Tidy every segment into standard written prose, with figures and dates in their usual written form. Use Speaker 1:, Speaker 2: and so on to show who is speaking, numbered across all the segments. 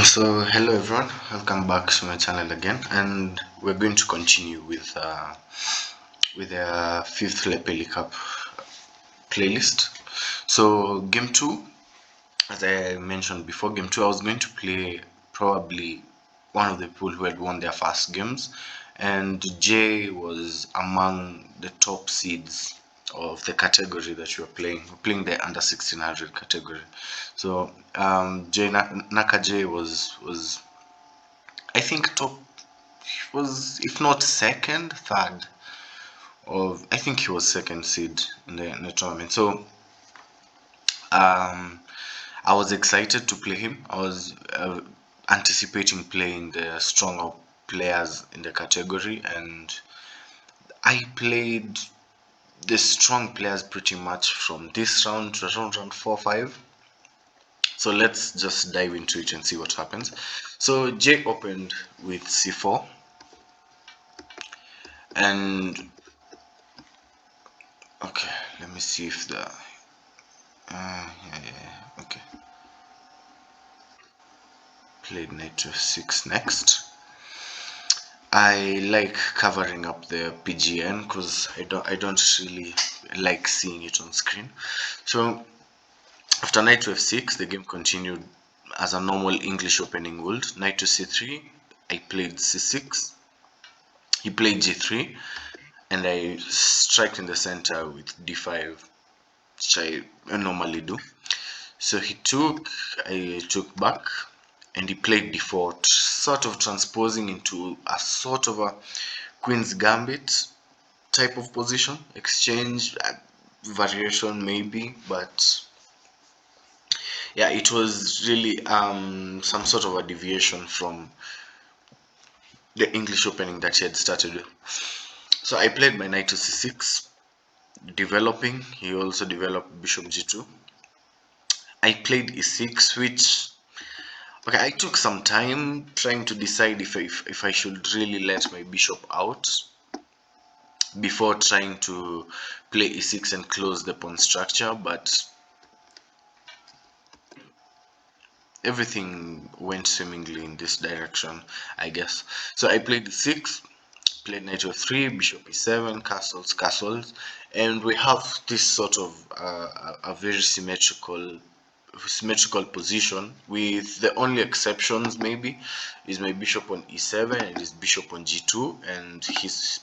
Speaker 1: So hello everyone, welcome back to my channel again, and we're going to continue with the fifth Pelley Cup playlist. So game two, as I mentioned before, game two I was going to play probably one of the people who had won their first games, and Jay was among the top seeds of the category that you are playing. We're playing the under 1600 category. So Naka Jay was I think top was, if not second, third. Of I think he was second seed in the tournament. So um, I was excited to play him. I was anticipating playing the stronger players in the category, and I played the strong players pretty much from this round to round 4 5. So let's just dive into it and see what happens. So Jay opened with c4, and okay, let me see if the okay. Played knight to f6 next. I like covering up the PGN because I don't really like seeing it on screen. So after knight to f6, the game continued as a normal English opening would. Knight to c3, I played c6. He played g3, and I strike in the center with d5, which I normally do. So I took back, and he played d4, sort of transposing into a sort of a queen's gambit type of position, exchange variation maybe, but yeah, it was really some sort of a deviation from the English opening that he had started with. So I played my knight to c6, developing. He also developed bishop g2. I played e6, which, okay, I took some time trying to decide if I should really let my bishop out before trying to play e6 and close the pawn structure, but everything went swimmingly in this direction, I guess. So I played e6, played knight f3, bishop e7, castles, and we have this sort of a very symmetrical position, with the only exceptions maybe is my bishop on e7 and his bishop on g2 and his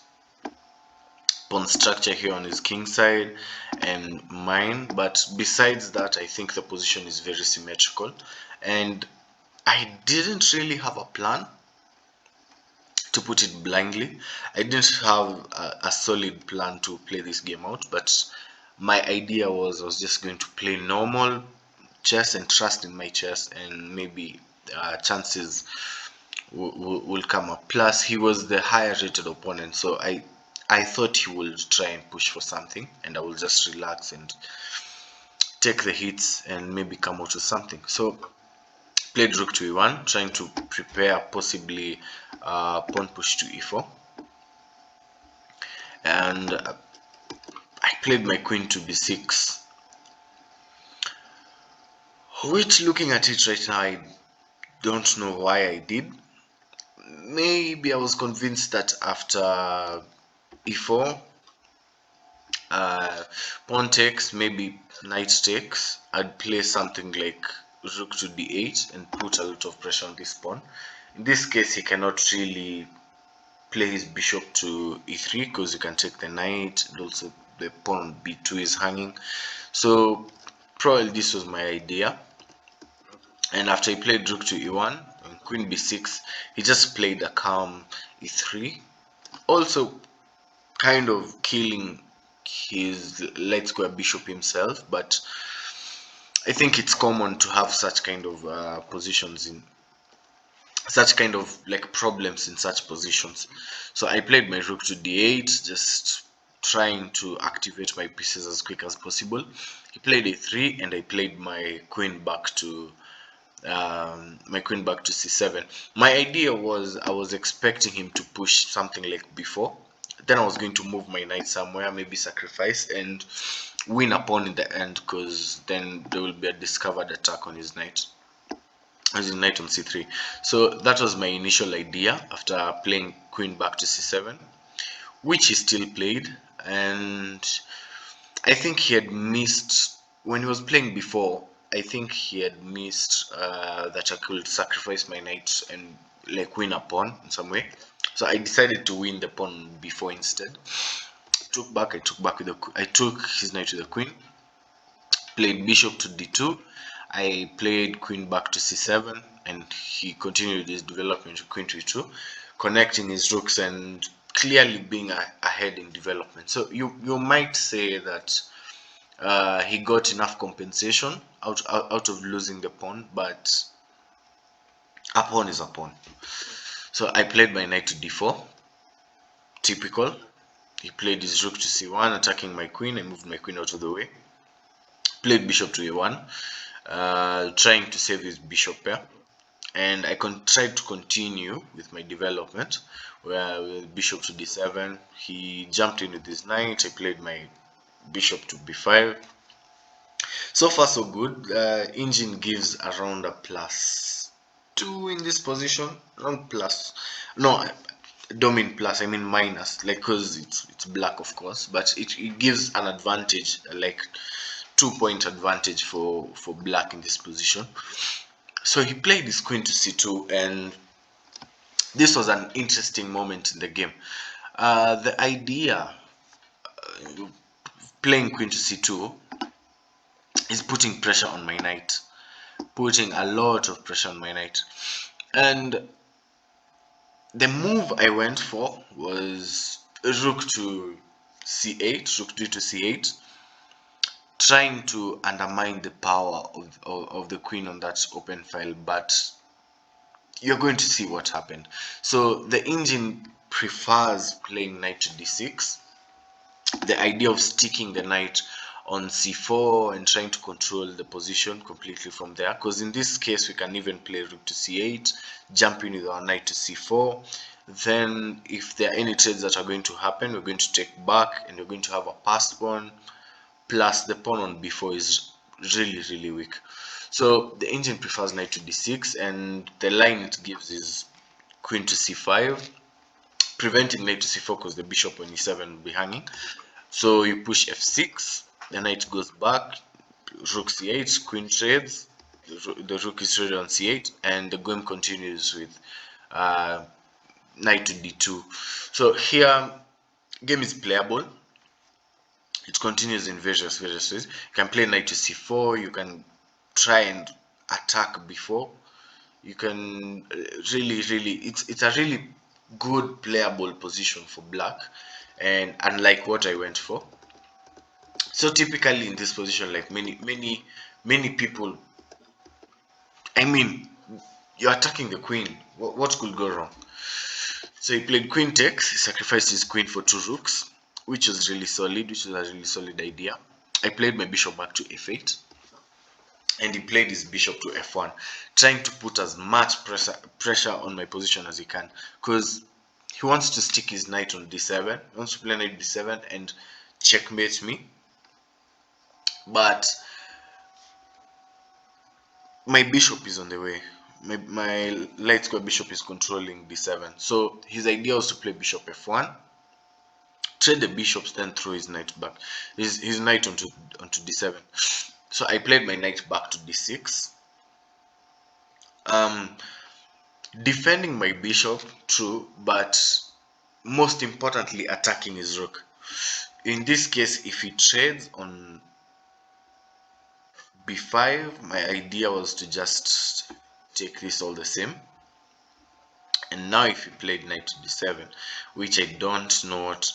Speaker 1: pawn structure here on his king side and mine. But besides that, I think the position is very symmetrical, and I didn't really have a plan, to put it blindly. I didn't have a solid plan to play this game out, but my idea was I was just going to play normal chess and trust in my chess, and maybe chances will come up. Plus, he was the higher rated opponent, so I thought he would try and push for something, and I will just relax and take the hits and maybe come out with something. So played rook to e1, trying to prepare possibly pawn push to e4, and I played my queen to b6, which, looking at it right now, I don't know why I did. Maybe I was convinced that after e4, pawn takes, maybe knight takes, I'd play something like rook to d8 and put a lot of pressure on this pawn. In this case, he cannot really play his bishop to e3 because you can take the knight, and also the pawn b2 is hanging. So probably this was my idea. And after he played rook to e1 and queen b6, he just played a calm e3, also kind of killing his light square bishop himself. But I think it's common to have such kind of positions in such kind of like problems in such positions. So I played my rook to d8, just trying to activate my pieces as quick as possible. He played a3, and I played my queen back to c7. My idea was I was expecting him to push something like before. Then I was going to move my knight somewhere, maybe sacrifice and win a pawn in the end, because then there will be a discovered attack on his knight. as in knight on c3. So that was my initial idea after playing queen back to c7, which he still played. And I think he had missed when he was playing before. I think he had missed that I could sacrifice my knight and like win a pawn in some way. So I decided to win the pawn before instead. I took back with the I took his knight to the queen, played bishop to d2. I played queen back to c7, and he continued his development to queen to e2, connecting his rooks and clearly being ahead in development. So you might say that he got enough compensation out of losing the pawn, but a pawn is a pawn. So I played my knight to d4, typical. He played his rook to c1, attacking my queen. I moved my queen out of the way. Played bishop to a1, trying to save his bishop pair. And I tried to continue with my development, where with bishop to d7, he jumped in with his knight. I played my bishop to b5. So far so good. Engine gives around a +2 in this position. Around plus. No, I don't mean plus, I mean minus. Like, because it's black, of course, but it gives an advantage, like 2-point advantage for black in this position. So he played his queen to c2, and this was an interesting moment in the game. The idea playing queen to c2 is putting pressure on my knight, putting a lot of pressure on my knight. And the move I went for was rook to c8, rook d to c8, trying to undermine the power of the queen on that open file, but you're going to see what happened. So the engine prefers playing knight to d6, the idea of sticking the knight on c4 and trying to control the position completely from there, because in this case we can even play rook to c8, jump in with our knight to c4. Then if there are any trades that are going to happen, we're going to take back and we're going to have a passed pawn, plus the pawn on b4 is really weak. So the engine prefers knight to d6, and the line it gives is queen to c5, preventing knight to c4 because the bishop on e7 will be hanging. So you push f6, the knight goes back, rook c8, queen trades, the rook is traded on c8, and the game continues with knight to d2. So here, game is playable. It continues in various ways. You can play knight to c4, you can try and attack before. You can really, it's a really good playable position for black, and unlike what I went for. So typically in this position, like many people, I mean, you're attacking the queen. What could go wrong? So he played queen takes. He sacrificed his queen for 2 rooks, which was really solid, which was a really solid idea. I played my bishop back to f8, and he played his bishop to f1, trying to put as much pressure on my position as he can, because he wants to stick his knight on d7. He wants to play knight d7 and checkmate me, but my bishop is on the way. My light square bishop is controlling d7. So his idea was to play bishop f1, trade the bishops, then throw his knight back, his knight onto d7. So I played my knight back to d6, defending my bishop, true, but most importantly attacking his rook. In this case, if he trades on b5, my idea was to just take this all the same. And now if he played knight to d7, which I don't know what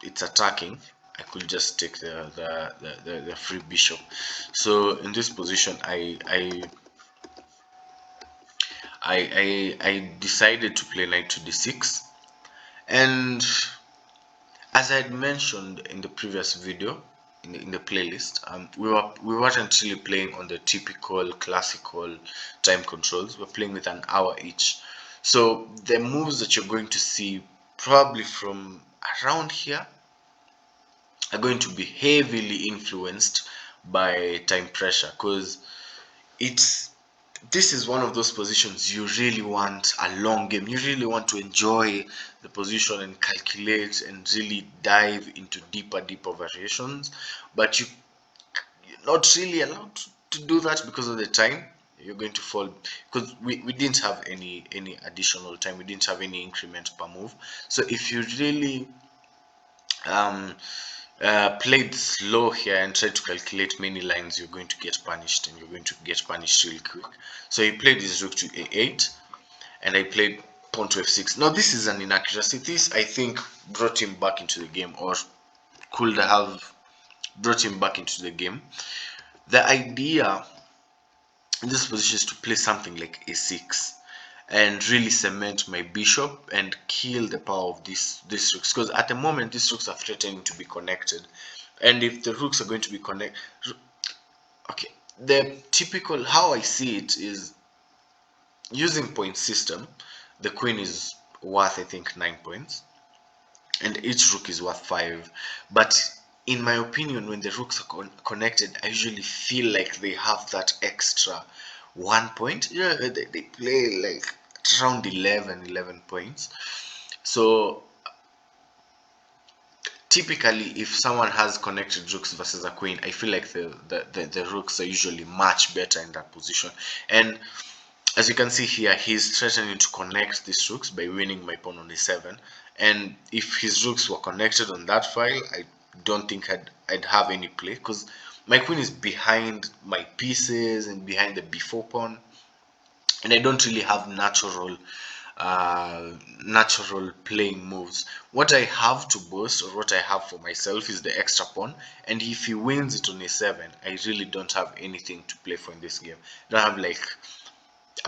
Speaker 1: it's attacking, I could just take the free bishop. So in this position, I decided to play knight to d6, and as I had mentioned in the previous video, in the playlist, we weren't really playing on the typical classical time controls. We're playing with an hour each. So the moves that you're going to see probably from around here are going to be heavily influenced by time pressure, because it's this is one of those positions you really want a long game. You really want to enjoy the position and calculate and really dive into deeper variations. But you're not really allowed to do that because of the time. You're going to fall because we didn't have any additional time. We didn't have any increment per move. So if you really um, played slow here and tried to calculate many lines, you're going to get punished, and you're going to get punished real quick. So he played his rook to a8, and I played pawn to f6. Now this is an inaccuracy. This, I think, brought him back into the game, or could have brought him back into the game. The idea in this position is to play something like a6 and really cement my bishop and kill the power of these rooks, because at the moment these rooks are threatening to be connected, and if the rooks are going to be connected, okay, the typical how I see it is using point system. The queen is worth, I think, 9 points, and each rook is worth 5. But in my opinion, when the rooks are connected, I usually feel like they have that extra 1 point. Yeah, they play like around 11 points. So typically, if someone has connected rooks versus a queen, I feel like the rooks are usually much better in that position. And as you can see here, he's threatening to connect these rooks by winning my pawn on a7. And if his rooks were connected on that file, I don't think I'd have any play, because my queen is behind my pieces and behind the b4 pawn, and I don't really have natural playing moves. What I have to boast, or what I have for myself, is the extra pawn, and if he wins it on a7, I really don't have anything to play for in this game. I don't have like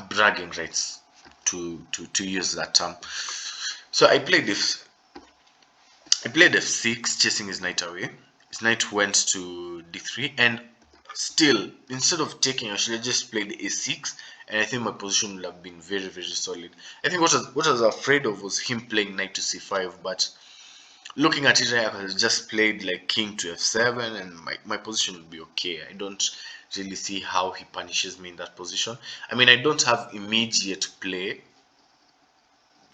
Speaker 1: bragging rights, to use that term. So I played f6, chasing his knight away. His knight went to d3, and still, instead of taking, I should have just played a6, and I think my position would have been very solid. I think what I was afraid of was him playing knight to c5, but looking at it, I could have just played like king to f7, and my position would be okay. I don't really see how he punishes me in that position. I mean, I don't have immediate play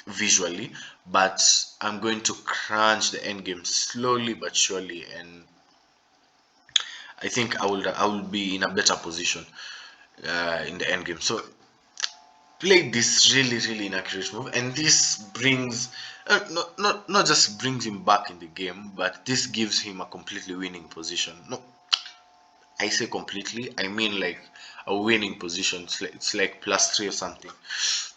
Speaker 1: visually, but I'm going to crunch the endgame slowly but surely, and I think I will be in a better position in the endgame. So played this really inaccurate move, and this brings not just brings him back in the game, but this gives him a completely winning position. No, I say completely, I mean like a winning position. It's like +3 or something,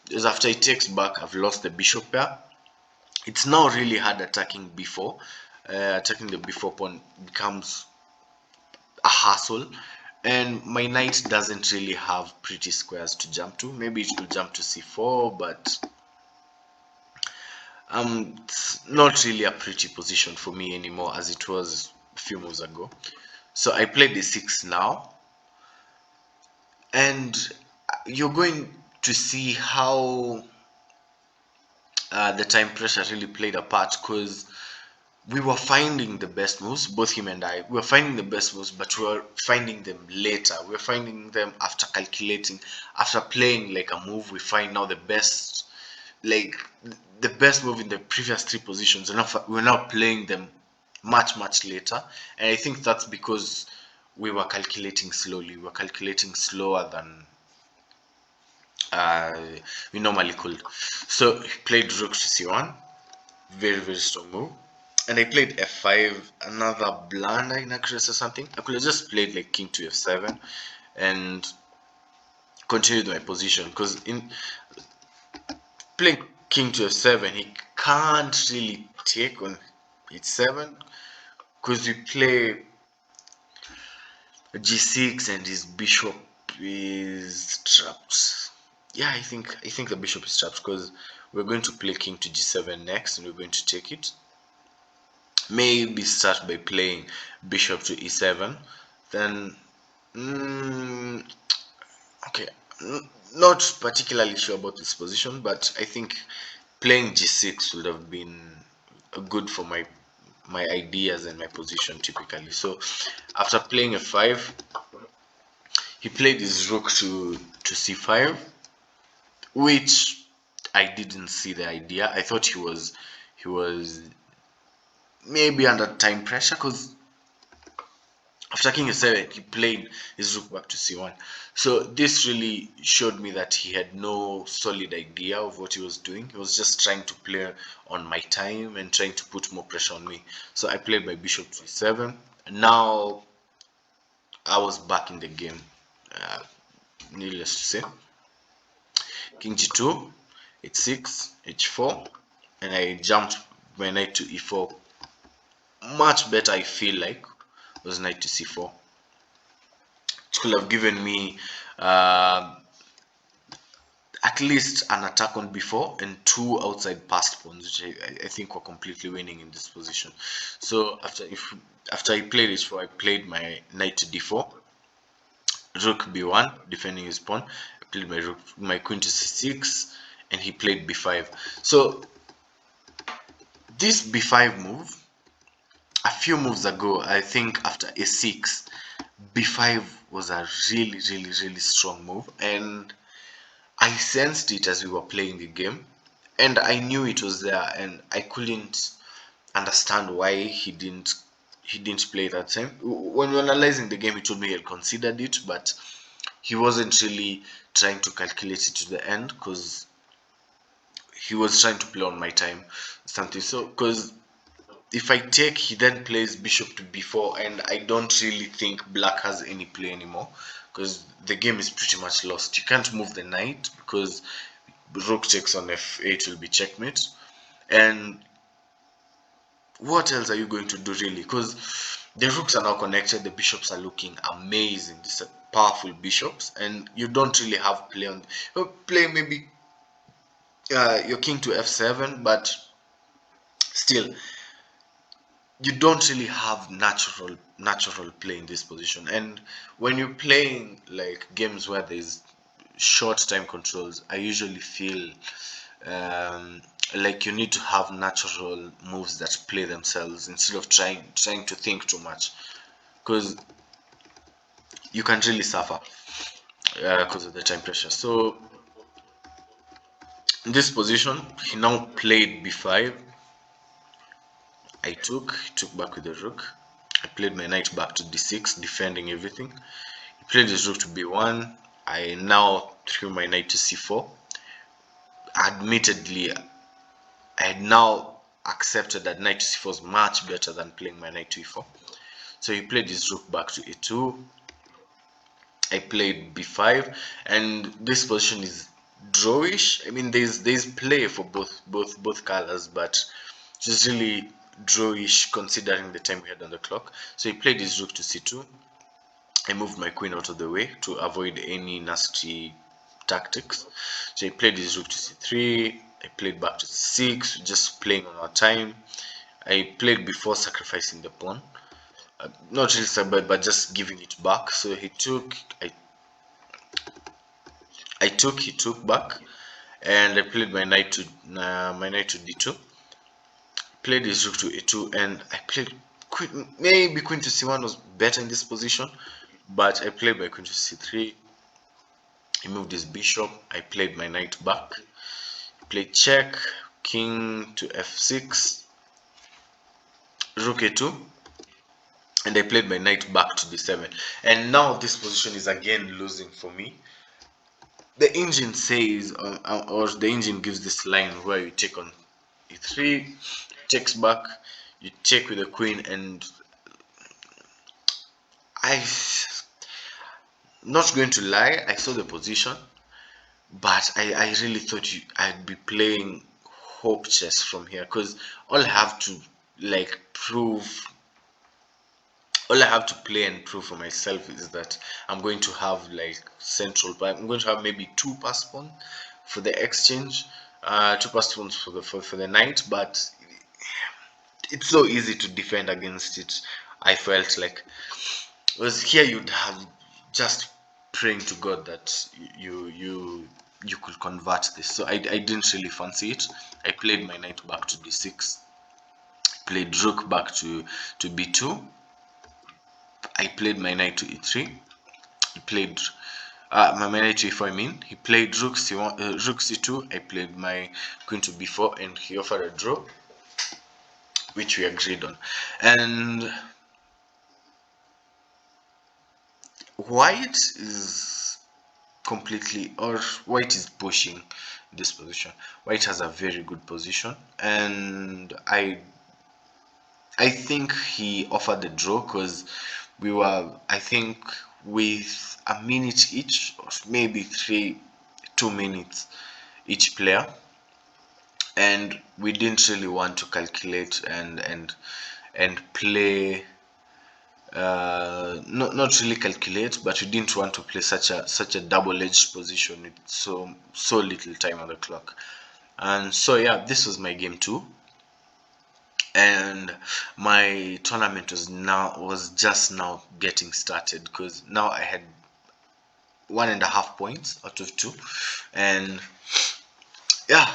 Speaker 1: because after he takes back, I've lost the bishop pair. It's now really hard attacking before. Attacking the before pawn becomes a hassle, and my knight doesn't really have pretty squares to jump to. Maybe it could jump to c4, but it's not really a pretty position for me anymore as it was a few moves ago. So I played d6 now, and you're going to see how the time pressure really played a part, because we were finding the best moves, both him and I. We were finding the best moves, but we were finding them later. We were finding them after calculating, after playing like a move. We find now like the best move in the previous 3 positions, and now we're now playing them much later. And I think that's because we were calculating slowly. We were calculating slower than uh, we normally could. So he played rook to c1, very strong move. And I played f5, another blunder in accuracy or something. I could have just played like king to f7 and continued my position, because in playing king to f7, he can't really take on h7, because we play g6 and his bishop is trapped. Yeah, I think the bishop is trapped, because we're going to play king to g7 next, and we're going to take it. Maybe start by playing bishop to e7, then okay, not particularly sure about this position, but I think playing g6 would have been good for my ideas and my position typically. So after playing f5, he played his rook to to c5, which I didn't see the idea. I thought he was maybe under time pressure, because after king e7 he played his rook back to c1. So this really showed me that he had no solid idea of what he was doing. He was just trying to play on my time and trying to put more pressure on me. So I played my bishop to e7. Now I was back in the game, uh, needless to say. King g2, h6, h4, and I jumped my knight to e4. Much better, I feel like, was knight to c4. It could have given me uh, at least an attack on b4 and two outside passed pawns, which I think were completely winning in this position. So after I played h4, I played my knight to d4, rook b1, defending his pawn. I played my queen to c6, and he played b5. So this b5 move, a few moves ago, I think after a6, b5 was a really, really, really strong move, and I sensed it as we were playing the game, and I knew it was there, and I couldn't understand why he didn't play that time. When we were analyzing the game, he told me he had considered it, but he wasn't really trying to calculate it to the end, because he was trying to play on my time, something. So because if I take, he then plays bishop to b4, and I don't really think black has any play anymore, because the game is pretty much lost. You can't move the knight, because rook takes on f8 will be checkmate. And what else are you going to do, really? Because the rooks are now connected, the bishops are looking amazing. These are powerful bishops, and you don't really have play on. You play maybe your king to f7, but still you don't really have natural play in this position. And when you're playing like games where there's short time controls, I usually feel um, like you need to have natural moves that play themselves instead of trying to think too much, because you can really suffer because of the time pressure. So in this position, he now played b5. He took back with the rook. I played my knight back to d6, defending everything. He played his rook to b1. I now threw my knight to c4. Admittedly, I had now accepted that knight to c4 is much better than playing my knight to e4. So he played his rook back to a2. I played b5, and this position is drawish. I mean, there's play for both colors, but just really drawish considering the time we had on the clock. So he played his rook to c2. I moved my queen out of the way to avoid any nasty tactics. So he played his rook to c3. I played back to c6, just playing on our time. I played before sacrificing the pawn. Not really, but just giving it back. So he took, he took back, and I played my knight to d2. Played his rook to a2, and I played queen. Maybe queen to c1 was better in this position, but I played my queen to c3. He moved his bishop. I played my knight back. Played check, king to f6, rook a2, and I played my knight back to d7. And now this position is again losing for me. The engine says, or the engine gives this line where you take on e3, takes back, you take with the queen, and I'm not going to lie, I saw the position, but I really thought I'd be playing hope chess from here, because all I have to like prove all I have to play and prove for myself is that I'm going to have like I'm going to have maybe two pass pawns for the exchange, two pass pawns for the knight, but it's so easy to defend against it. I felt like, was here you'd have just praying to God that you could convert this. So I didn't really fancy it. I played my knight back to d6, played rook back to b2. I played my knight to e3. He played my knight to e4, I mean. He played rook c1, rook c2. I played my queen to b4, and he offered a draw, which we agreed on. And white is white is pushing this position. White has a very good position, and I think he offered the draw because we were, I think, with a minute each, or maybe 2 minutes each player, and we didn't really want to calculate and play. Not really calculate, but we didn't want to play such a double-edged position with so little time on the clock. And so yeah, this was my game 2, and my tournament was just now getting started because now I had 1.5 points out of 2. And yeah,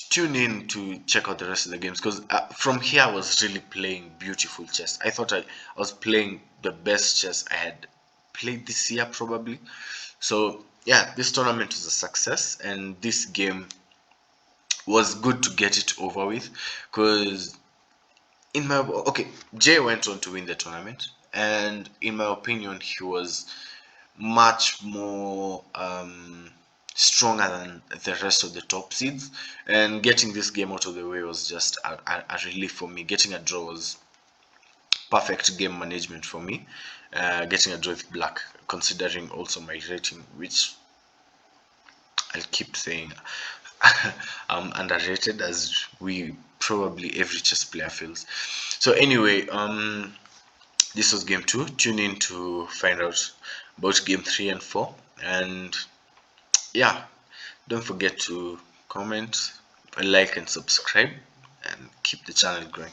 Speaker 1: tune in to check out the rest of the games, because from here I was really playing beautiful chess. I thought I was playing the best chess I had played this year probably. So yeah, this tournament was a success, and this game was good to get it over with, because in my okay, Jay went on to win the tournament, and in my opinion, he was much more stronger than the rest of the top seeds. And getting this game out of the way was just a relief for me. Getting a draw was perfect game management for me. Getting a draw with black, considering also my rating, which I'll keep saying I'm underrated, as we probably every chess player feels. So anyway, this was game 2. Tune in to find out about game 3 and 4. And yeah, don't forget to comment, like, and subscribe, and keep the channel growing.